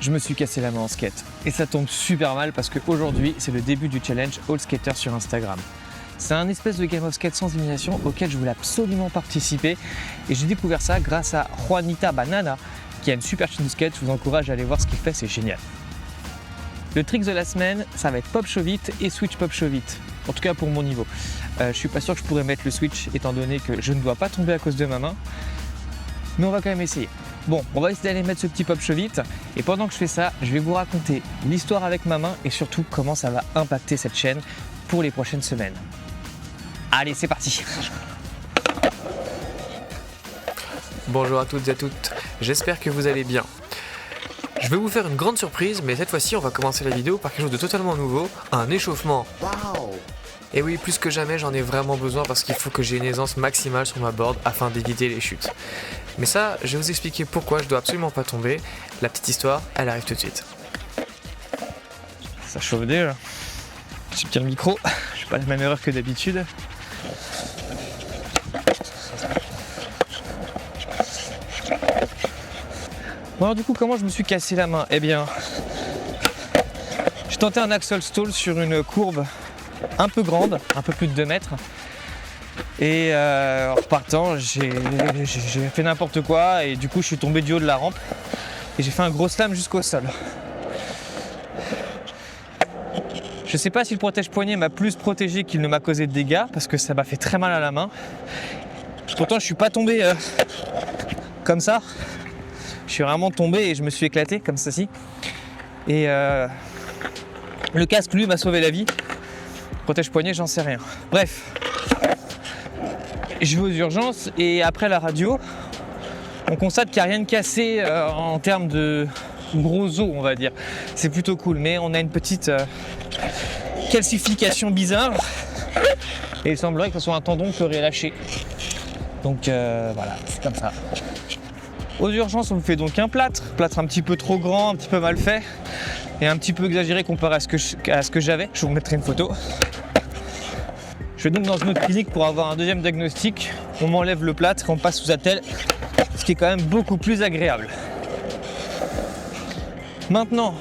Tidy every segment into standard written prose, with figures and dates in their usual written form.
Je me suis cassé la main en skate et ça tombe super mal parce qu'aujourd'hui c'est le début du challenge All Skater sur Instagram. C'est un espèce de game of skate sans élimination auquel je voulais absolument participer et j'ai découvert ça grâce à Juanita Banana qui a une super chaîne de skate. Je vous encourage à aller voir ce qu'il fait, c'est génial. Le trick de la semaine, ça va être pop show vite et switch pop show vite. En tout cas pour mon niveau. Je suis pas sûr que je pourrais mettre le switch étant donné que je ne dois pas tomber à cause de ma main. Mais on va quand même essayer. Bon, on va essayer d'aller mettre ce petit pop show vite. Et pendant que je fais ça, je vais vous raconter l'histoire avec ma main et surtout comment ça va impacter cette chaîne pour les prochaines semaines. Allez, c'est parti! Bonjour à toutes et à toutes, j'espère que vous allez bien. Je vais vous faire une grande surprise, mais cette fois-ci on va commencer la vidéo par quelque chose de totalement nouveau, un échauffement. Wow. Et oui, plus que jamais j'en ai vraiment besoin parce qu'il faut que j'ai une aisance maximale sur ma board afin d'éviter les chutes. Mais ça, je vais vous expliquer pourquoi je dois absolument pas tomber. La petite histoire, elle arrive tout de suite. Ça chauffe déjà. J'ai bien le micro, je fais pas la même erreur que d'habitude. Bon alors du coup, comment je me suis cassé la main? Eh bien, j'ai tenté un axle stall sur une courbe un peu grande, un peu plus de 2 mètres. Et en repartant, j'ai fait n'importe quoi et du coup je suis tombé du haut de la rampe et j'ai fait un gros slam jusqu'au sol. Je sais pas si le protège-poignet m'a plus protégé qu'il ne m'a causé de dégâts parce que ça m'a fait très mal à la main. Pourtant je suis pas tombé comme ça. Je suis vraiment tombé et je me suis éclaté comme ceci. Et le casque lui m'a sauvé la vie. Protège-poignet, j'en sais rien. Bref. Je vais aux urgences et après la radio, on constate qu'il n'y a rien de cassé en termes de gros os, on va dire. C'est plutôt cool, mais on a une petite calcification bizarre et il semblerait que ce soit un tendon qui aurait lâché. Donc voilà, c'est comme ça. Aux urgences, on me fait donc un plâtre un petit peu trop grand, un petit peu mal fait et un petit peu exagéré comparé à ce que j'avais. Je vous mettrai une photo. Je vais donc dans une autre clinique pour avoir un deuxième diagnostic. On m'enlève le plâtre et on passe sous attelle, ce qui est quand même beaucoup plus agréable. Maintenant,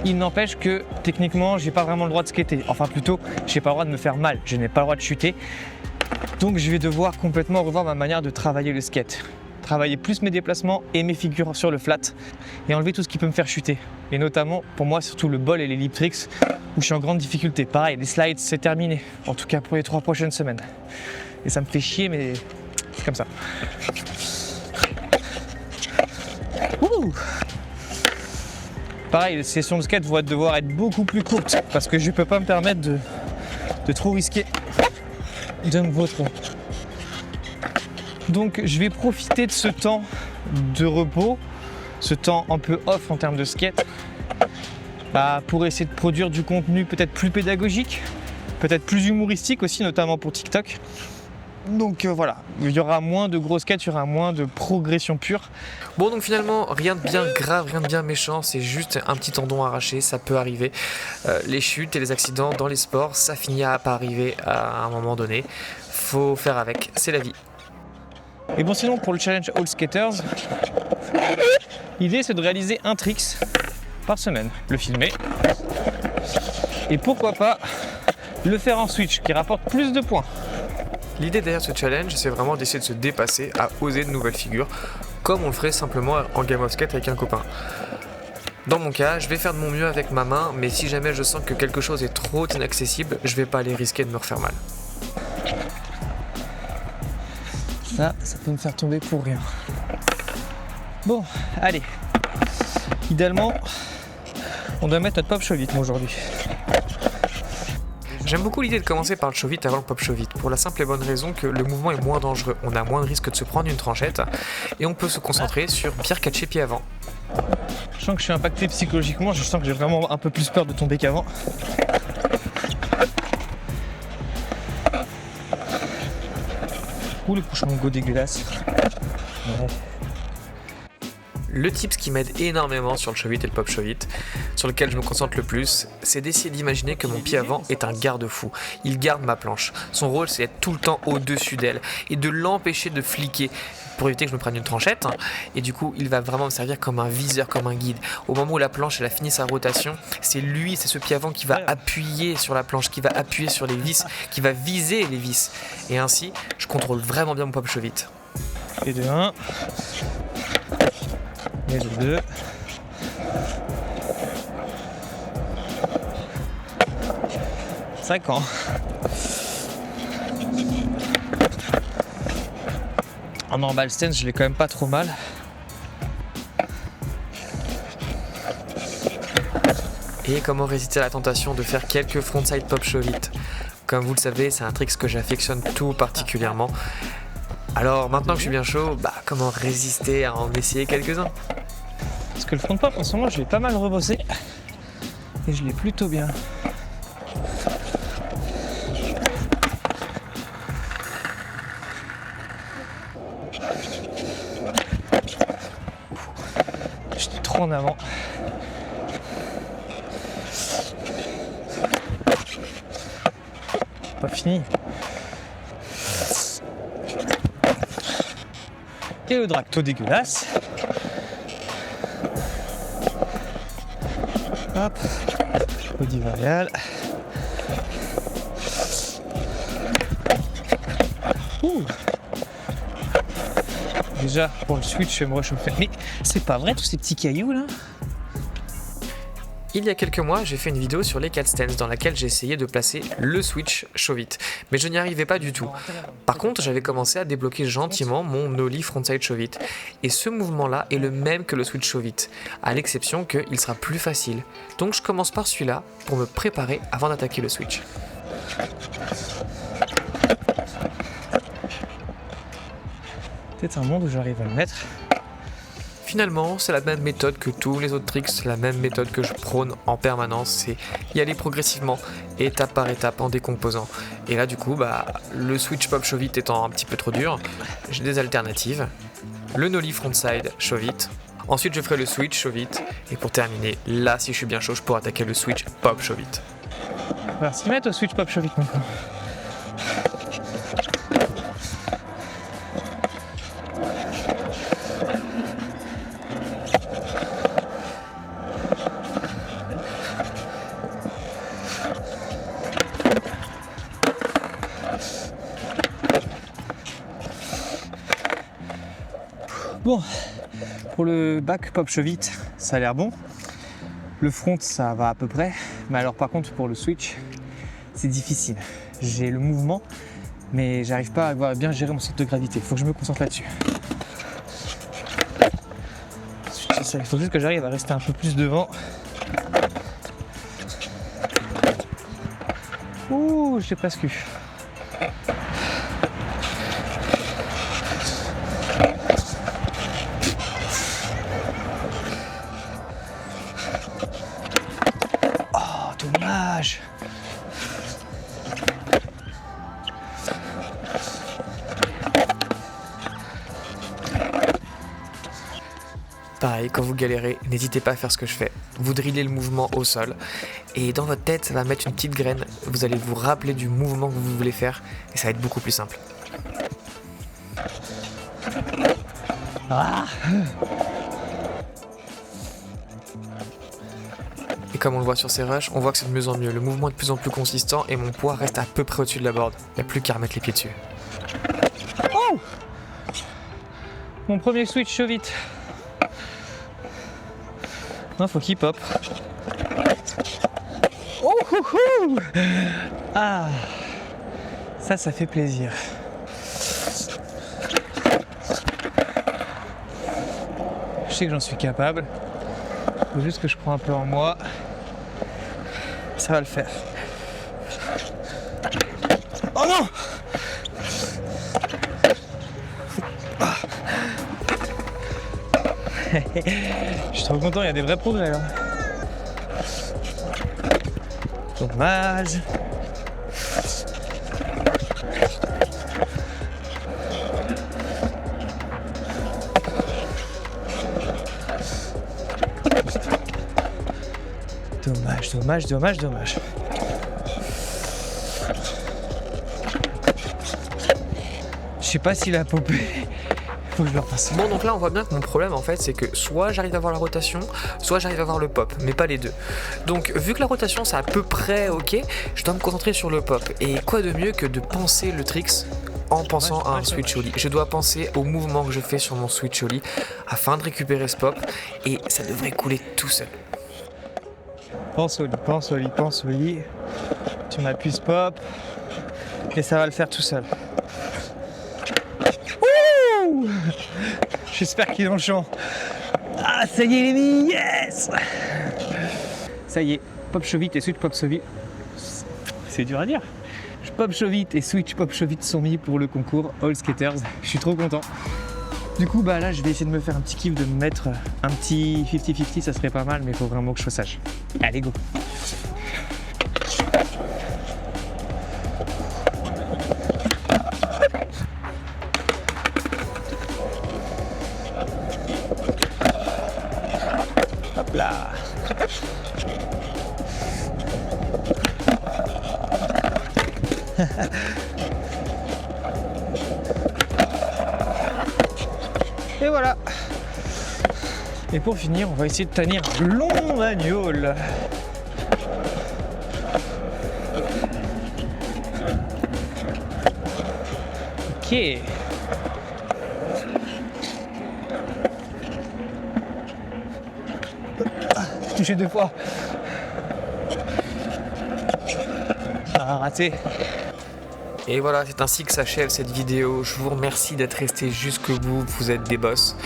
il n'empêche que techniquement, j'ai pas vraiment le droit de skater. Enfin plutôt, j'ai pas le droit de me faire mal. Je n'ai pas le droit de chuter. Donc je vais devoir complètement revoir ma manière de travailler le skate. Travailler plus mes déplacements et mes figures sur le flat et enlever tout ce qui peut me faire chuter. Et notamment, pour moi, surtout le ball et les lip tricks où je suis en grande difficulté. Pareil, les slides, c'est terminé. En tout cas pour les 3 prochaines semaines. Et ça me fait chier, mais c'est comme ça. Ouh. Pareil, les sessions de skate vont devoir être beaucoup plus courtes parce que je ne peux pas me permettre de trop risquer de me vautrer. Donc je vais profiter de ce temps de repos, ce temps un peu off en termes de skate, pour essayer de produire du contenu peut-être plus pédagogique, peut-être plus humoristique aussi, notamment pour TikTok. Donc voilà, il y aura moins de gros skates, il y aura moins de progression pure. Bon, donc finalement, rien de bien grave, rien de bien méchant, c'est juste un petit tendon arraché, ça peut arriver. Les chutes et les accidents dans les sports, ça finit par arriver à un moment donné. Faut faire avec, c'est la vie. Et bon, sinon pour le challenge All Skaters, l'idée c'est de réaliser un tricks par semaine, le filmer et pourquoi pas le faire en switch qui rapporte plus de points. L'idée derrière ce challenge, c'est vraiment d'essayer de se dépasser, à oser de nouvelles figures, comme on le ferait simplement en game of skate avec un copain. Dans mon cas, je vais faire de mon mieux avec ma main, mais si jamais je sens que quelque chose est trop inaccessible, je vais pas aller risquer de me refaire mal. Ça peut me faire tomber pour rien. Bon, allez. Idéalement, on doit mettre notre pop show vite aujourd'hui. J'aime beaucoup l'idée de commencer par le show vite avant le pop show vite, pour la simple et bonne raison que le mouvement est moins dangereux. On a moins de risque de se prendre une tranchette et on peut se concentrer sur bien catcher pied avant. Je sens que je suis impacté psychologiquement, je sens que j'ai vraiment un peu plus peur de tomber qu'avant. Ouh, le couche mongo dégueulasse. Ouais. Le tips qui m'aide énormément sur le Shove It et le Pop Shove It, sur lequel je me concentre le plus, c'est d'essayer d'imaginer que mon pied avant est un garde-fou. Il garde ma planche. Son rôle, c'est d'être tout le temps au-dessus d'elle et de l'empêcher de fliquer pour éviter que je me prenne une tranchette. Et du coup, il va vraiment me servir comme un viseur, comme un guide. Au moment où la planche elle a fini sa rotation, c'est ce pied avant qui va appuyer sur la planche, qui va appuyer sur les vis, qui va viser les vis. Et ainsi, je contrôle vraiment bien mon Pop Shove It. Et de 1. Et de 2. Cinq ans. En normal stance, je l'ai quand même pas trop mal. Et comment résister à la tentation de faire quelques frontside Pop Shove It. Comme vous le savez, c'est un trick que j'affectionne tout particulièrement. Alors maintenant que je suis bien chaud, comment résister à en essayer quelques-uns? Parce que le front pop en ce moment je l'ai pas mal rebossé et je l'ai plutôt bien. J'étais trop en avant. Pas fini. Et le dracto dégueulasse. Hop, body varial. Ouh. Déjà pour le switch je vais me réchauffer. Mais c'est pas vrai tous ces petits cailloux là? Il y a quelques mois, j'ai fait une vidéo sur les cat stands dans laquelle j'ai essayé de placer le switch Shove It, mais je n'y arrivais pas du tout. Par contre, j'avais commencé à débloquer gentiment mon nollie frontside Shove It, et ce mouvement-là est le même que le switch Shove It, à l'exception qu'il sera plus facile. Donc je commence par celui-là pour me préparer avant d'attaquer le switch. Peut-être un monde où j'arrive à le mettre. Finalement, c'est la même méthode que tous les autres tricks, c'est la même méthode que je prône en permanence, c'est y aller progressivement, étape par étape, en décomposant. Et là du coup, le switch Pop Shove It étant un petit peu trop dur, j'ai des alternatives. Le nollie frontside Shove It, ensuite je ferai le switch Shove It, et pour terminer, là si je suis bien chaud, je pourrai attaquer le switch Pop Shove It. On va s'y mettre au switch Pop Shove It maintenant. Bon, pour le back Pop Shove It, ça a l'air bon. Le front, ça va à peu près. Mais alors par contre, pour le switch, c'est difficile. J'ai le mouvement, mais j'arrive pas à bien gérer mon centre de gravité. Il faut que je me concentre là-dessus. Il faut juste que j'arrive à rester un peu plus devant. Ouh, je l'ai presque eu. Dommage. Pareil, quand vous galérez, n'hésitez pas à faire ce que je fais. Vous drillez le mouvement au sol et dans votre tête, ça va mettre une petite graine. Vous allez vous rappeler du mouvement que vous voulez faire et ça va être beaucoup plus simple. Ah. Et comme on le voit sur ces rushs, on voit que c'est de mieux en mieux. Le mouvement est de plus en plus consistant et mon poids reste à peu près au-dessus de la board. Il n'y a plus qu'à remettre les pieds dessus. Oh, mon premier switch Shove It. Non, faut qu'il pop. Oh, houhou. Ah, ça fait plaisir. Je sais que j'en suis capable. Faut juste que je crois un peu en moi. Ça va le faire. Oh non! Ah. Je suis trop content, il y a des vrais progrès là. Dommage. Dommage. Je sais pas s'il a popé. Faut que je le repasse. Bon, donc là on voit bien que mon problème en fait c'est que soit j'arrive à voir la rotation, soit j'arrive à voir le pop, mais pas les deux. Donc vu que la rotation c'est à peu près ok, je dois me concentrer sur le pop. Et quoi de mieux que de penser le tricks en pensant à un switch ollie. Je dois penser au mouvement que je fais sur mon switch ollie afin de récupérer ce pop et ça devrait couler tout seul. Pense au lit. Tu m'appuies ce pop et ça va le faire tout seul. Ouh, j'espère qu'il est dans le champ. Ah, ça y est les amis, yes. Ça y est, pop chaud vite et switch pop chaud vite. C'est dur à dire. Pop chaud vite et switch pop chaud vite sont mis pour le concours All Skaters. Je suis trop content. Du coup, là, je vais essayer de me faire un petit kiff, de me mettre un petit 50-50, ça serait pas mal, mais il faut vraiment que je sois sage. Allez, go! Hop là! Et voilà. Et pour finir, on va essayer de tenir un long manual. Ok. Touché 2 fois. Ah, raté. Et voilà, c'est ainsi que s'achève cette vidéo. Je vous remercie d'être resté jusqu'au bout, vous êtes des boss.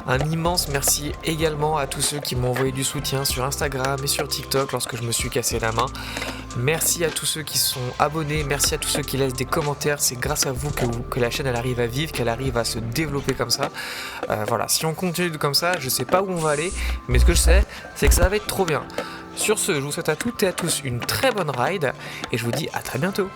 Un immense merci également à tous ceux qui m'ont envoyé du soutien sur Instagram et sur TikTok lorsque je me suis cassé la main. Merci à tous ceux qui sont abonnés, merci à tous ceux qui laissent des commentaires. C'est grâce à vous que la chaîne elle arrive à vivre, qu'elle arrive à se développer comme ça. Voilà, si on continue comme ça, je sais pas où on va aller, mais ce que je sais, c'est que ça va être trop bien. Sur ce, je vous souhaite à toutes et à tous une très bonne ride et je vous dis à très bientôt.